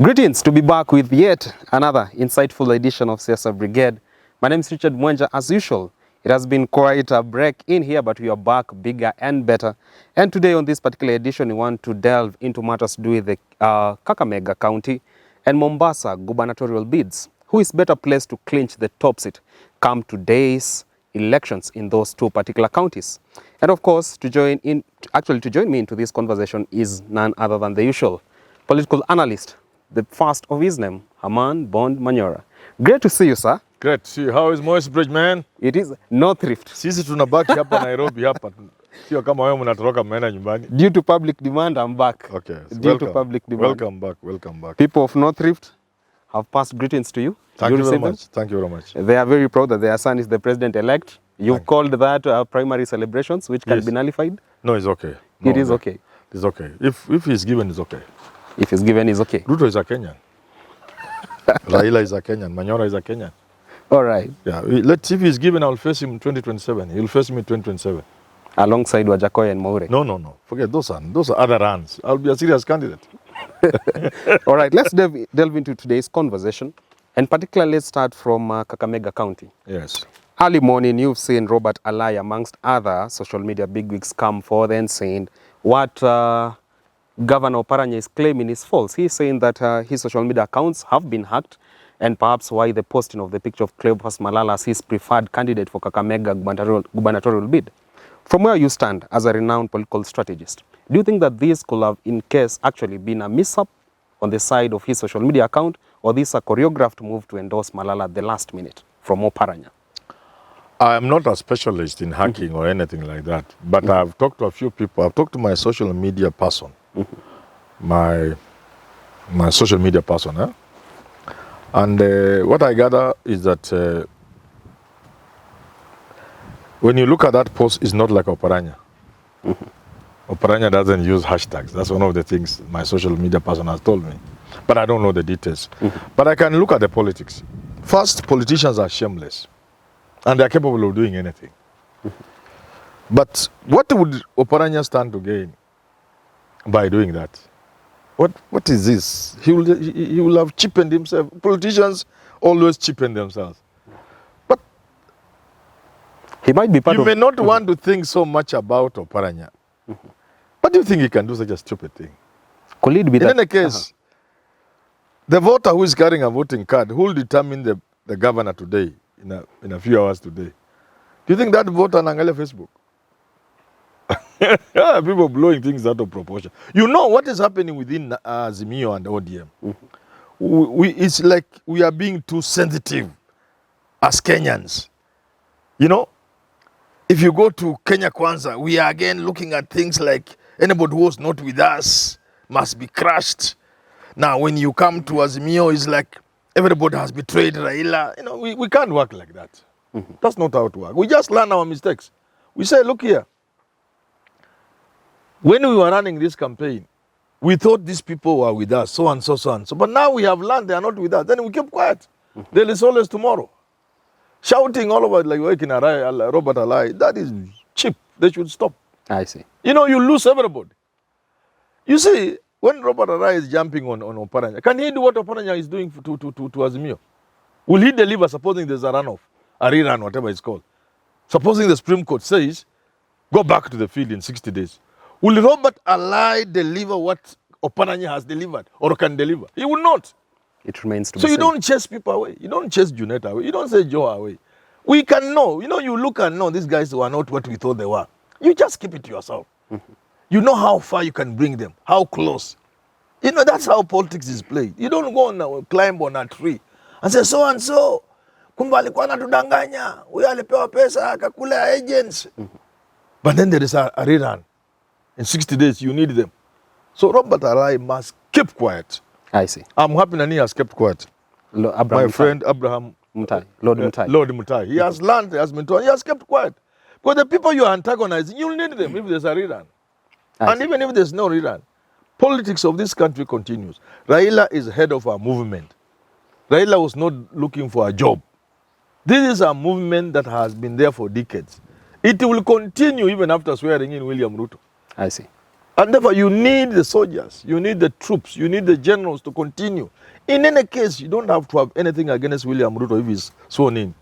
Greetings, to be back with yet another insightful edition of Siasa Brigade. My name is Richard Mwenja. As usual, it has been quite a break in here, but we are back bigger and better. And today on this particular edition, we want to delve into matters to do with the Kakamega County and Mombasa gubernatorial bids. Who is better placed to clinch the top seat come today's elections in those two particular counties? And of course, to join me into this conversation is none other than the usual political analyst, the first of his name, Herman Manyora. Great to see you, sir. Great to see you. How is Moist Bridge, man? It is no thrift. Sisi tunabaki hapa Nairobi hapa. Sio kama wewe mnatoroka mnaenda nyumbani. Due to public demand, I'm back. Okay. So Due to public demand. Welcome back. People of No Thrift have passed greetings to you. Thank you very much. Thank you very much. They are very proud that their son is the president-elect. You've called that primary celebrations, which can be nullified? No, it's okay. It is okay. It's okay. If he's given, it's okay. If it's given, it's okay. Ruto is a Kenyan. Raila is a Kenyan. Manyora is a Kenyan. All right. Yeah. If he's given, I'll face him in 2027. He'll face me in 2027. Alongside Wajakoya and Maure. No. Forget those are other runs. I'll be a serious candidate. All right. Let's delve into today's conversation. And particularly, let's start from Kakamega County. Yes. Early morning, you've seen Robert Alai, amongst other social media bigwigs, come forward and saying what Governor Oparanya is claiming is false. He's saying that his social media accounts have been hacked, and perhaps why the posting of the picture of Cleopas Malala as his preferred candidate for Kakamega gubernatorial bid. From where you stand as a renowned political strategist, do you think that this could have, in case, actually been a mishap on the side of his social media account, or this a choreographed move to endorse Malala at the last minute from Oparanya? I'm not a specialist in hacking or anything like that, but I've talked to a few people. I've talked to my social media person, my social media person, and what I gather is that when you look at that post, it's not like Oparanya. Oparanya doesn't use hashtags. That's one of the things my social media person has told me, but I don't know the details. But I can look at the politics. First, politicians are shameless, and they're capable of doing anything. But what would Oparanya stand to gain by doing that? What is this? He will have cheapened himself. Politicians always cheapen themselves. But he might be part you of... may not want to think so much about Oparanya. But do you think he can do such a stupid thing? Could it be in that... any case, the voter who is carrying a voting card, who will determine the governor today, in a few hours today, do you think that voter anangalia Facebook? People blowing things out of proportion. You know what is happening within Azimio and ODM? It's like we are being too sensitive as Kenyans. You know, if you go to Kenya Kwanza, we are again looking at things like anybody who was not with us must be crushed. Now, when you come to Azimio, it's like everybody has betrayed Raila. You know, we can't work like that. That's not how it works. We just learn our mistakes. We say, look here. When we were running this campaign, we thought these people were with us, so and so. But now we have learned they are not with us. Then we keep quiet. There is always tomorrow. Shouting all over like waking Robert Alai, that is cheap. They should stop. I see. You know, you lose everybody. You see, when Robert Alai is jumping on Oparanya, can he do what Oparanya is doing to Azimio? Will he deliver, supposing there's a runoff, a rerun, whatever it's called? Supposing the Supreme Court says, go back to the field in 60 days. Will Robert Alai deliver what Oparanya has delivered or can deliver? He will not. It remains to be So you said. don't chase people away. You don't chase Junet away. You don't say Joe away. We can know. You know, you look and know these guys were not what we thought they were. You just keep it to yourself. You know how far you can bring them, how close. You know, that's how politics is played. You don't go and climb on a tree and say, so and so, kumbe alikuwa anatudanganya, huyo alipewa pesa akakula agents. But then there is a rerun. In 60 days, you need them. So Robert Alai must keep quiet. I see. I'm happy that he has kept quiet. My friend Abraham Mutai. Lord Mutai. Lord Mutai. He has learned, he has been taught, he has kept quiet. Because the people you are antagonizing, you'll need them if there's a rerun. And even if there's no rerun, politics of this country continues. Raila is head of our movement. Raila was not looking for a job. This is a movement that has been there for decades. It will continue even after swearing in William Ruto. I see. And therefore, you need the soldiers, you need the troops, you need the generals to continue. In any case, you don't have to have anything against William Ruto if he's sworn in.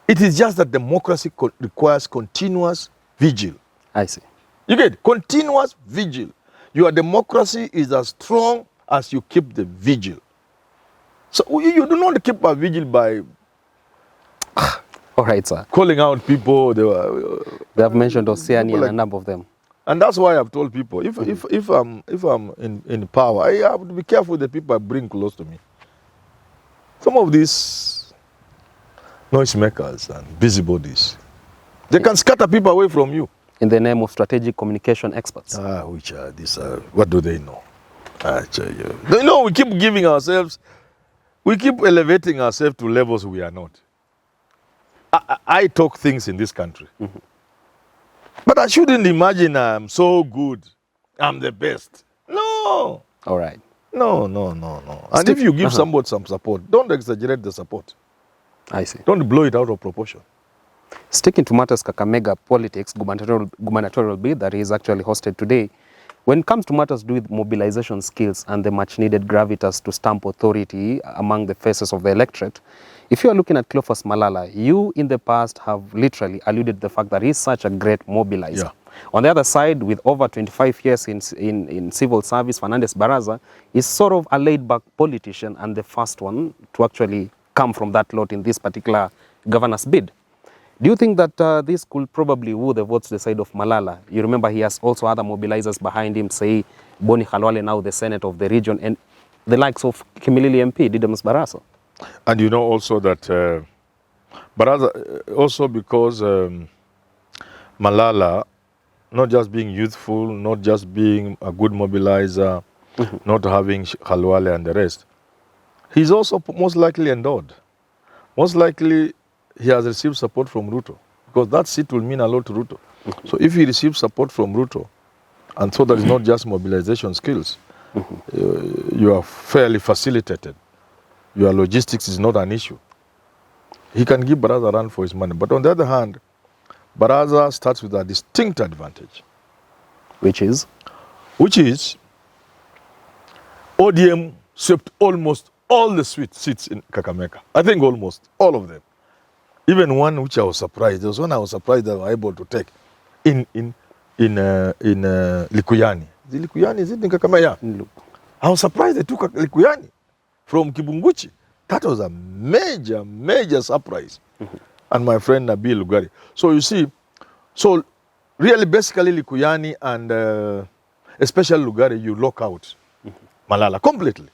It is just that democracy requires continuous vigil. I see. You get it? Continuous vigil. Your democracy is as strong as you keep the vigil. So you do not keep a vigil by All right, sir. calling out people. They have mentioned Oceania and a number of them. And that's why I've told people, if I'm in power, I have to be careful with the people I bring close to me. Some of these noisemakers and busybodies, they can scatter people away from you. In the name of strategic communication experts. Which are these? What do they know? You know, we keep giving ourselves, we keep elevating ourselves to levels we are not. I talk things in this country. Mm-hmm. But I shouldn't imagine I'm so good, I'm the best. No. All right. No. And if you give somebody some support, don't exaggerate the support. I see. Don't blow it out of proportion. Sticking to matters Kakamega politics, gubernatorial bid that is actually hosted today, when it comes to matters to do with mobilization skills and the much needed gravitas to stamp authority among the faces of the electorate, if you are looking at Cleophas Malala, you in the past have literally alluded to the fact that he's such a great mobilizer. Yeah. On the other side, with over 25 years in civil service, Fernandez Baraza is sort of a laid-back politician and the first one to actually come from that lot in this particular governor's bid. Do you think that this could probably woo the votes to the side of Malala? You remember he has also other mobilizers behind him, say Boni Khalwale, now the Senate of the region, and the likes of Kimilili MP, Didymus Barasa. And you know also that Baraza, also because Malala, not just being youthful, not just being a good mobilizer, not having Khalwale and the rest, he's also most likely endowed. Most likely he has received support from Ruto, because that seat will mean a lot to Ruto. So if he receives support from Ruto, and so that is not just mobilization skills, you are fairly facilitated. Your logistics is not an issue. He can give Baraza a run for his money. But on the other hand, Baraza starts with a distinct advantage. Which is? Which is, ODM swept almost all the seats in Kakamega. I think almost all of them. Even one which I was surprised. There was one I was surprised that I was able to take in Likuyani. The Likuyani, is it in Kakamega? Yeah. I was surprised they took Likuyani from Kibunguchi. That was a major, major surprise. And my friend Nabil Lugari. So you see, so really basically Likuyani and especially Lugari, you lock out Malala completely.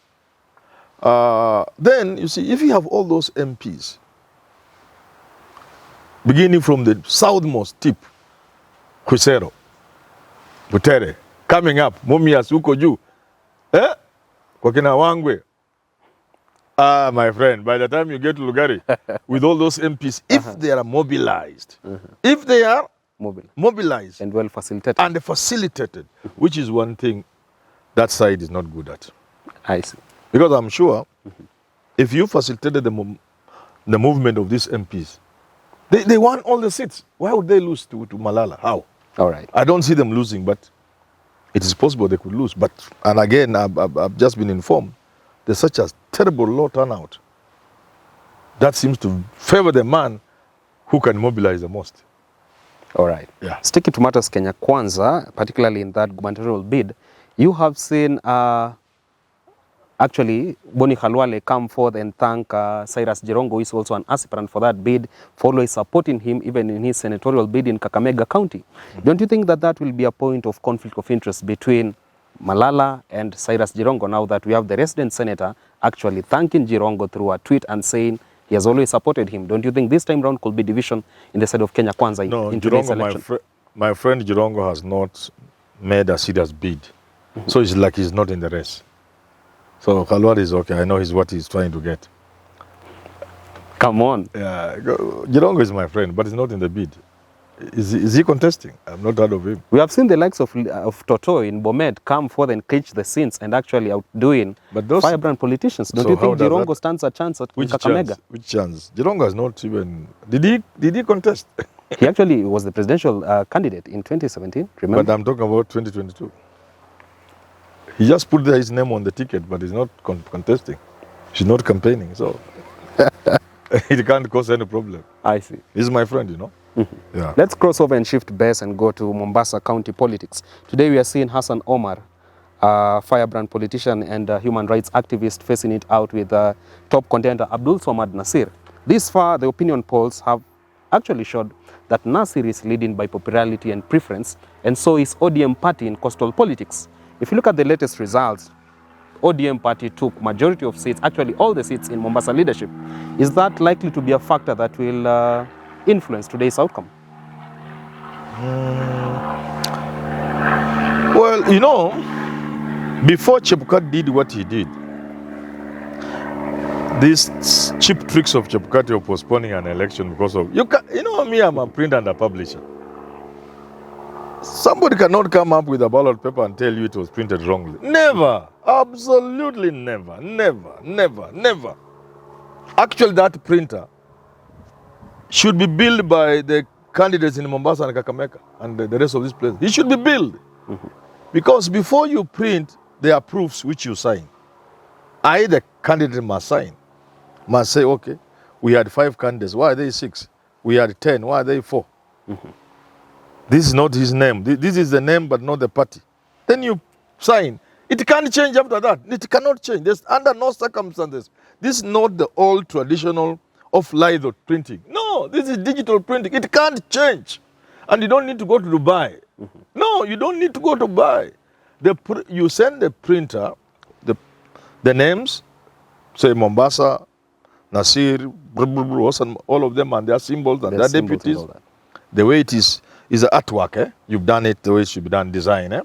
Then you see, if you have all those MPs, beginning from the southmost tip, Khusero, Butere, coming up, Mumias, Ukoju, Kwakina Wangwe. My friend, by the time you get to Lugari, with all those MPs, if they are mobilized, if they are mobilized and well facilitated, and facilitated, which is one thing that side is not good at. I see. Because I'm sure if you facilitated the movement of these MPs, they won all the seats. Why would they lose to Malala? How? All right. I don't see them losing, but it is possible they could lose. But, and again, I've just been informed, there's such a terrible low turnout. That seems to favor the man who can mobilize the most. All right. Yeah. Sticking to matters Kenya Kwanza, particularly in that gubernatorial bid, you have seen actually Boni Khalwale come forth and thank Cyrus Jirongo, who is also an aspirant for that bid, for always supporting him even in his senatorial bid in Kakamega County. Don't you think that that will be a point of conflict of interest between Malala and Cyrus Jirongo, now that we have the resident senator actually thanking Jirongo through a tweet and saying he has always supported him? Don't you think this time round could be division in the side of Kenya Kwanza in today's election? My friend Jirongo has not made a serious bid. So it's like he's not in the race. So Khalwale is okay. I know what he's trying to get. Come on. Yeah, Jirongo is my friend, but he's not in the bid. Is he contesting? I've not heard of him. We have seen the likes of Toto in Bomet come forth and catch the scenes and actually outdoing firebrand politicians. Don't you think Jirongo stands a chance at Kakamega? Which chance? Jirongo has not even... Did he contest? He actually was the presidential candidate in 2017, remember? But I'm talking about 2022. He just put his name on the ticket, but he's not contesting. He's not campaigning, so it can't cause any problem. I see. He's my friend, you know. Yeah. Let's cross over and shift base and go to Mombasa County politics. Today we are seeing Hassan Omar, a firebrand politician and a human rights activist, facing it out with top contender Abdul Swamad Nasir. This far, the opinion polls have actually showed that Nasir is leading by popularity and preference, and so is ODM party in coastal politics. If you look at the latest results, ODM party took majority of seats, actually all the seats in Mombasa leadership. Is that likely to be a factor that will influence today's outcome? Well, you know, before Chebukati did what he did, these cheap tricks of Chebukati of postponing an election because of, you know me, I'm a printer and a publisher. Somebody cannot come up with a ballot paper and tell you it was printed wrongly. Never. Absolutely never. Never. Never. Never. Actually, that printer should be billed by the candidates in Mombasa and Kakamega and the rest of this place. It should be billed. Because before you print, there are proofs which you sign. The candidate must sign. Must say, okay, we had 5 candidates. Why are they 6? We had 10. Why are they 4? This is not his name. This is the name, but not the party. Then you sign. It can't change after that. It cannot change. There's under no circumstances. This is not the old traditional of litho printing. No, this is digital printing. It can't change. And you don't need to go to Dubai. No, you don't need to go to Dubai. You send the printer, the names, say Mombasa, Nasir, all of them and their symbols and their deputies. The way it is an artwork. You've done it the way it should be done, design.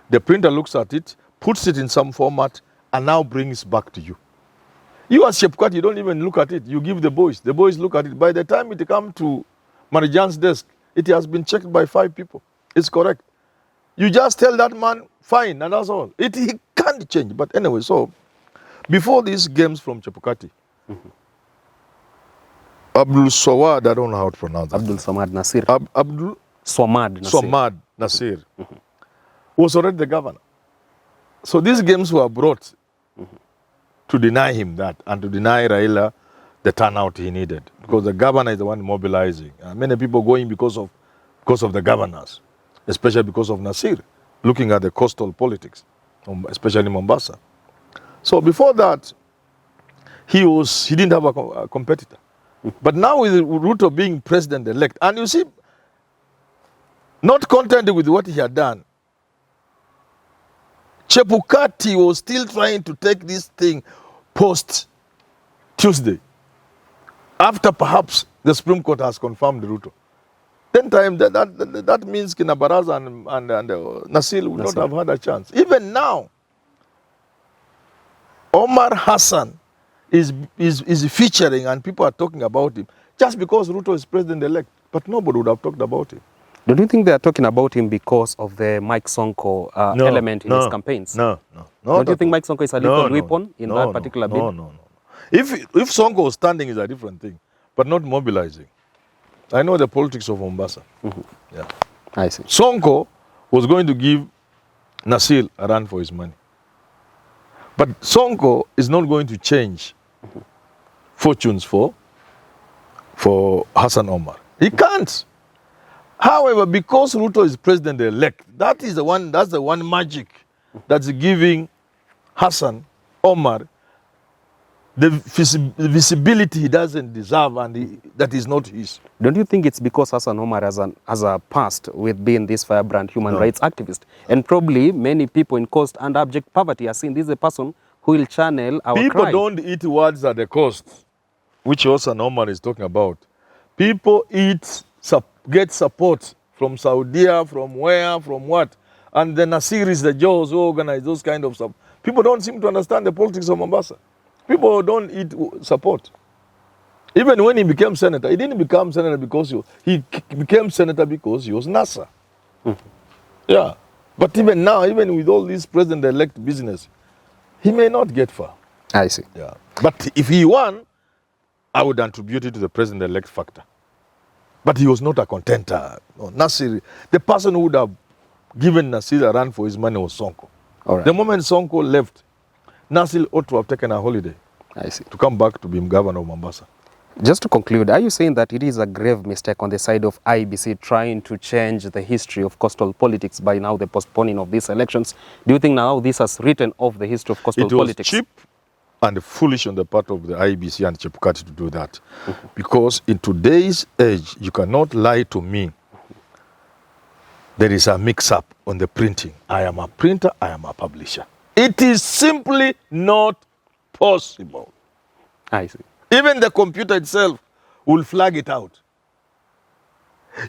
The printer looks at it, puts it in some format, and now brings back to you. You as Chebukati, you don't even look at it. You give the boys. The boys look at it. By the time it comes to Marijan's desk, it has been checked by 5 people. It's correct. You just tell that man, fine, and that's all. He can't change. But anyway, so before these games from Chebukati, Abdul Swamad, I don't know how to pronounce that. Abdul Swamad Nasir. Abdul Swamad Nasir. Swamad Nasir was already the governor. So these games were brought to deny him that and to deny Raila the turnout he needed. Because the governor is the one mobilizing. Many people going because of the governors, especially because of Nasir, looking at the coastal politics, especially Mombasa. So before that, he didn't have a competitor. But now with Ruto being president-elect, and you see, not content with what he had done, Chebukati was still trying to take this thing post-Tuesday, after perhaps the Supreme Court has confirmed Ruto. Then that means Kinabaraza and Nasir would not have had a chance. Even now, Omar Hassan is featuring and people are talking about him just because Ruto is president-elect, but nobody would have talked about him. Don't you think they are talking about him because of the Mike Sonko element in his campaigns? No. Don't you think Mike Sonko is a little weapon in that particular bid? No. If Sonko was standing is a different thing, but not mobilizing. I know the politics of Mombasa. Yeah. I see. Sonko was going to give Nasir a run for his money. But Sonko is not going to change fortunes for Hassan Omar. He can't. However, because Ruto is president-elect, that's the one magic that's giving Hassan Omar the visibility he doesn't deserve and that is not his. Don't you think it's because Hassan Omar has a past with being this firebrand human rights activist? And probably many people in coast and abject poverty are seeing this is a person who will channel our People cry. don't eat words at the coast, which Hassan Omar is talking about. People get support from Saudi, from where, from what. And the Nasir is the Jaws who organize those kind of stuff. People don't seem to understand the politics of Mombasa. People don't eat support. Even when he became senator, he didn't become senator because he became senator because he was NASA. Yeah. But even now, even with all this president-elect business, he may not get far. I see. Yeah. But if he won, I would attribute it to the president-elect factor. But he was not a contender. No, Nasir, the person who would have given Nasir a run for his money was Sonko. All right. The moment Sonko left, Nasil ought to have taken a holiday I see. to come back to be governor of Mombasa. Just to conclude, are you saying that it is a grave mistake on the side of IEBC trying to change the history of coastal politics by now the postponing of these elections? Do you think now this has written off the history of coastal politics? It was cheap and foolish on the part of the IEBC and Chepukati to do that. Because in today's age, you cannot lie to me. There is a mix-up on the printing. I am a printer, I am a publisher. It is simply not possible. I see. Even the computer itself will flag it out.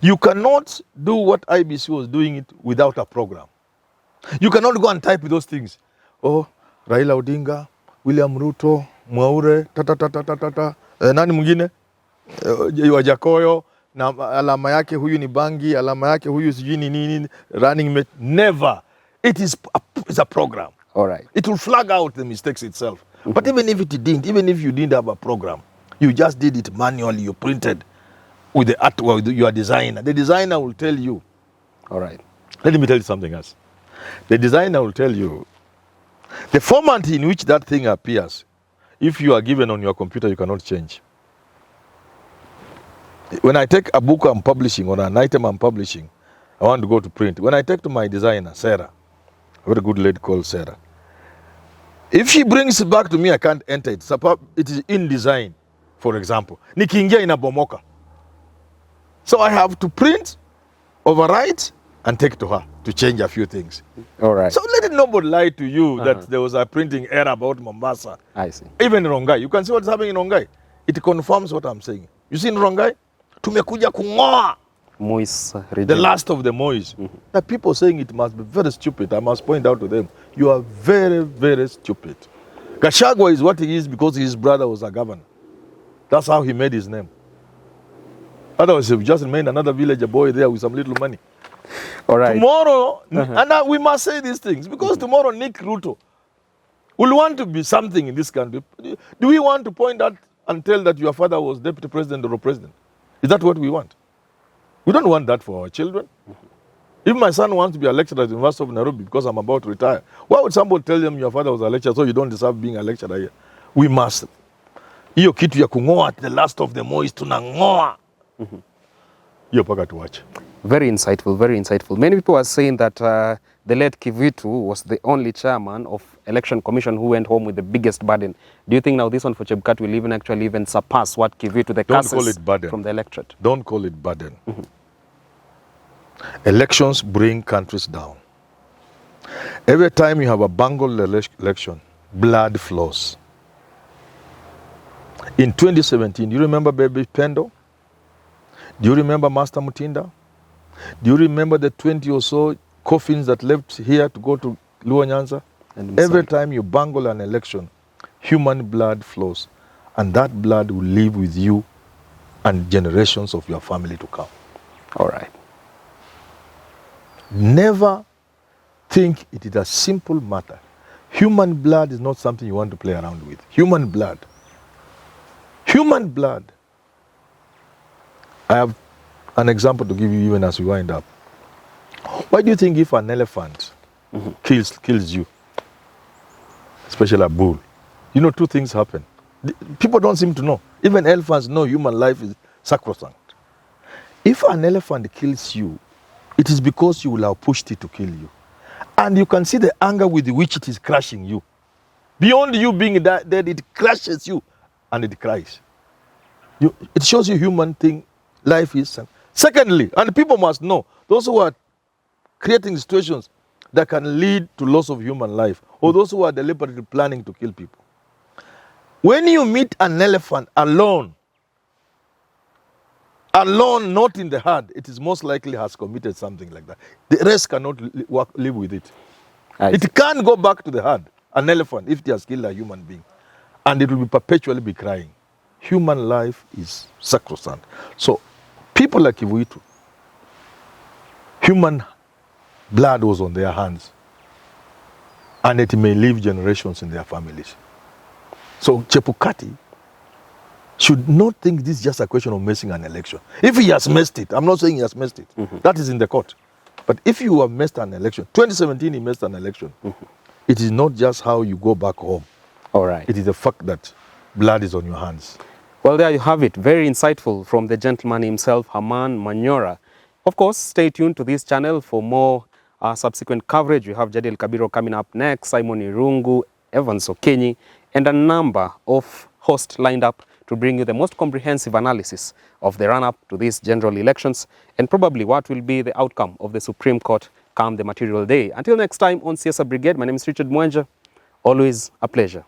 You cannot do what IBC was doing it without a program. You cannot go and type those things. Oh, Raila Odinga, William Ruto, Mwaure, nani mwingine? Wajakoyo, na alama yake huyu ni bangi, alama yake huyu sijui ni nini, running mate. Never. It's a program. All right. It will flag out the mistakes itself. But even if it didn't, even if you didn't have a program, you just did it manually, you printed with the art, with your designer. The designer will tell you. All right. Let me tell you something else. The designer will tell you the format in which that thing appears. If you are given on your computer, you cannot change. When I take a book I'm publishing or an item I'm publishing, I want to go to print. When I take to my designer, Sarah, a very good lady called Sarah, if she brings it back to me, I can't enter it. It is in design, for example. Nikiingia inabomoka. So I have to print, overwrite, and take to her to change a few things. All right. So let nobody lie to you that there was a printing error about Mombasa. I see. Even in Rongai. You can see what's happening in Rongai. It confirms what I'm saying. You see in Rongai? Tumekuja kungoa. Moise region. The last of the Moise. The people saying it must be very stupid. I must point out to them, you are very, very stupid. Gachagua is what he is because his brother was a governor. That's how he made his name. Otherwise, he just remained another villager boy there with some little money. All right. Tomorrow, and we must say these things, because tomorrow Nick Ruto will want to be something in this country. Do we want to point out and tell that your father was deputy president or president? Is that what we want? We don't want that for our children. If my son wants to be a lecturer at the University of Nairobi because I'm about to retire, why would somebody tell them your father was a lecturer so you don't deserve being a lecturer here? We must. Hiyo kitu ya kungoa at the last of the Moise tunangoa. Hiyo paka tuache. Very insightful, very insightful. Many people are saying that the late Kivitu was the only chairman of Election Commission who went home with the biggest burden. Do you think now this one for Chebukati will even surpass what Kivitu, the curses from the electorate? Don't call it burden. Elections bring countries down. Every time you have a bungled election, blood flows. In 2017, do you remember Baby Pendo? Do you remember Master Mutinda? Do you remember the 20 or so coffins that left here to go to Luo Nyanza? Every time you bungle an election, human blood flows. And that blood will live with you and generations of your family to come. All right. Never think it is a simple matter. Human blood is not something you want to play around with. Human blood. Human blood. I have an example to give you even as we wind up. Why do you think if an elephant kills you, especially a bull, you know two things happen? People don't seem to know. Even elephants know human life is sacrosanct. If an elephant kills you, it is because you will have pushed it to kill you. And you can see the anger with which it is crushing you. Beyond you being dead, it crushes you and it cries. It shows you human thing, life is. Secondly, and people must know, those who are creating situations that can lead to loss of human life, or those who are deliberately planning to kill people. When you meet an elephant alone, not in the herd, it is most likely has committed something like that. The rest cannot live with it. It can't go back to the herd, an elephant, if it has killed a human being. And it will perpetually be crying. Human life is sacrosanct. So, people like Kivuitu, human blood was on their hands. And it may live generations in their families. So, Chebukati should not think this is just a question of messing an election. If he has messed it, I'm not saying he has messed it. That is in the court. But if you have messed an election, 2017 he messed an election. It is not just how you go back home. All right. It is the fact that blood is on your hands. Well, there you have it. Very insightful from the gentleman himself, Herman Manyora. Of course, stay tuned to this channel for more subsequent coverage. We have Jadil Kabiro coming up next, Simon Irungu, Evans Okenyi, and a number of hosts lined up to bring you the most comprehensive analysis of the run-up to these general elections and probably what will be the outcome of the Supreme Court come the material day. Until next time on Siasa Brigade, my name is Richard Mwenja. Always a pleasure.